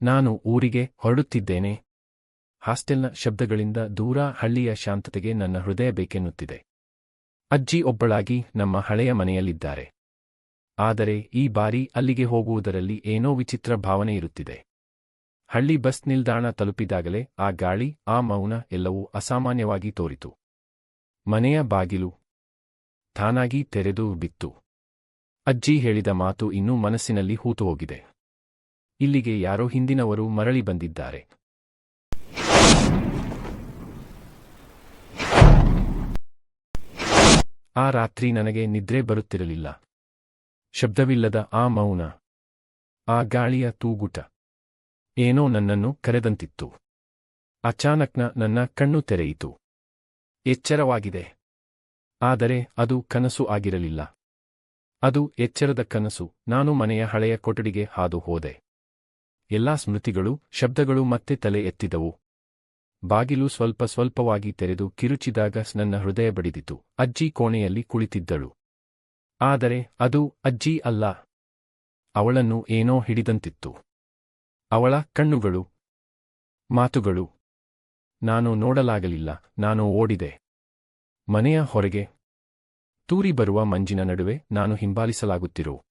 ನಾನು ಊರಿಗೆ ಹೊರಡುತ್ತಿದ್ದೇನೆ. ಹಾಸ್ಟೆಲ್ನ ಶಬ್ದಗಳಿಂದ ದೂರ ಹಳ್ಳಿಯ ಶಾಂತತೆಗೆ ನನ್ನ ಹೃದಯ ಬೇಕೆನ್ನುತ್ತಿದೆ. ಅಜ್ಜಿ ಒಬ್ಬಳಾಗಿ ನಮ್ಮ ಹಳೆಯ ಮನೆಯಲ್ಲಿದ್ದಾರೆ. ಆದರೆ ಈ ಬಾರಿ ಅಲ್ಲಿಗೆ ಹೋಗುವುದರಲ್ಲಿ ಏನೋ ವಿಚಿತ್ರ ಭಾವನೆ ಇರುತ್ತಿದೆ. ಹಳ್ಳಿ ಬಸ್ ನಿಲ್ದಾಣ ತಲುಪಿದಾಗಲೇ ಆ ಗಾಳಿ, ಆ ಮೌನ ಎಲ್ಲವೂ ಅಸಾಮಾನ್ಯವಾಗಿ ತೋರಿತು. ಮನೆಯ ಬಾಗಿಲು ತಾನಾಗಿ ತೆರೆದು ಬಿತ್ತು. ಅಜ್ಜಿ ಹೇಳಿದ ಮಾತು ಇನ್ನೂ ಮನಸ್ಸಿನಲ್ಲಿ ಹೂತುಹೋಗಿದೆ. ಇಲ್ಲಿಗೆ ಯಾರೋ ಹಿಂದಿನವರು ಮರಳಿ ಬಂದಿದ್ದಾರೆ. ಆ ರಾತ್ರಿ ನನಗೆ ನಿದ್ರೆ ಬರುತ್ತಿರಲಿಲ್ಲ. ಶಬ್ದವಿಲ್ಲದ ಆ ಮೌನ, ಆ ಗಾಳಿಯ ತೂಗುಟ ಏನೋ ನನ್ನನ್ನು ಕರೆದಂತಿತ್ತು. ಅಚಾನಕ್ನ ನನ್ನ ಕಣ್ಣು ತೆರೆಯಿತು. ಎಚ್ಚರವಾಗಿದೆ. ಆದರೆ ಅದು ಕನಸು ಆಗಿರಲಿಲ್ಲ. ಅದು ಎಚ್ಚರದ ಕನಸು. ನಾನು ಮನೆಯ ಹಳೆಯ ಕೊಠಡಿಗೆ ಹಾದು ಹೋದೆ. ಎಲ್ಲಾ ಸ್ಮೃತಿಗಳು, ಶಬ್ದಗಳು ಮತ್ತೆ ತಲೆ ಎತ್ತಿದವು. ಬಾಗಿಲು ಸ್ವಲ್ಪ ಸ್ವಲ್ಪವಾಗಿ ತೆರೆದು ಕಿರುಚಿದಾಗ ನನ್ನ ಹೃದಯ ಬಡಿದಿತು. ಅಜ್ಜಿ ಕೋಣೆಯಲ್ಲಿ ಕುಳಿತಿದ್ದಳು. ಆದರೆ ಅದು ಅಜ್ಜಿ ಅಲ್ಲ. ಅವಳನ್ನು ಏನೋ ಹಿಡಿದಂತಿತ್ತು. ಅವಳ ಕಣ್ಣುಗಳು, ಮಾತುಗಳು. ನಾನು ನೋಡಲಾಗಲಿಲ್ಲ. ನಾನು ಓಡಿದೆ. ಮನೆಯ ಹೊರಗೆ ತೂರಿ ಬರುವ ಮಂಜಿನ ನಡುವೆ ನಾನು ಹಿಂಬಾಲಿಸಲಾಗುತ್ತಿರೋ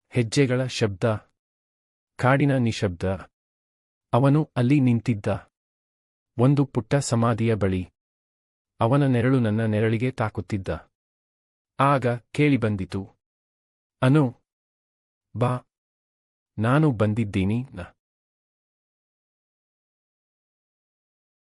ಹೆಜ್ಜೆಗಳ ಶಬ್ದ, ಕಾಡಿನ ನಿಶಬ್ದ. ಅವನು ಅಲ್ಲಿ ನಿಂತಿದ್ದ, ಒಂದು ಪುಟ್ಟ ಸಮಾಧಿಯ ಬಳಿ. ಅವನ ನೆರಳು ನನ್ನ ನೆರಳಿಗೆ ತಾಕುತ್ತಿದ್ದ. ಆಗ ಕೇಳಿಬಂದಿತು, ಅನು, ಬಾ, ನಾನು ಬಂದಿದ್ದೀನಿ.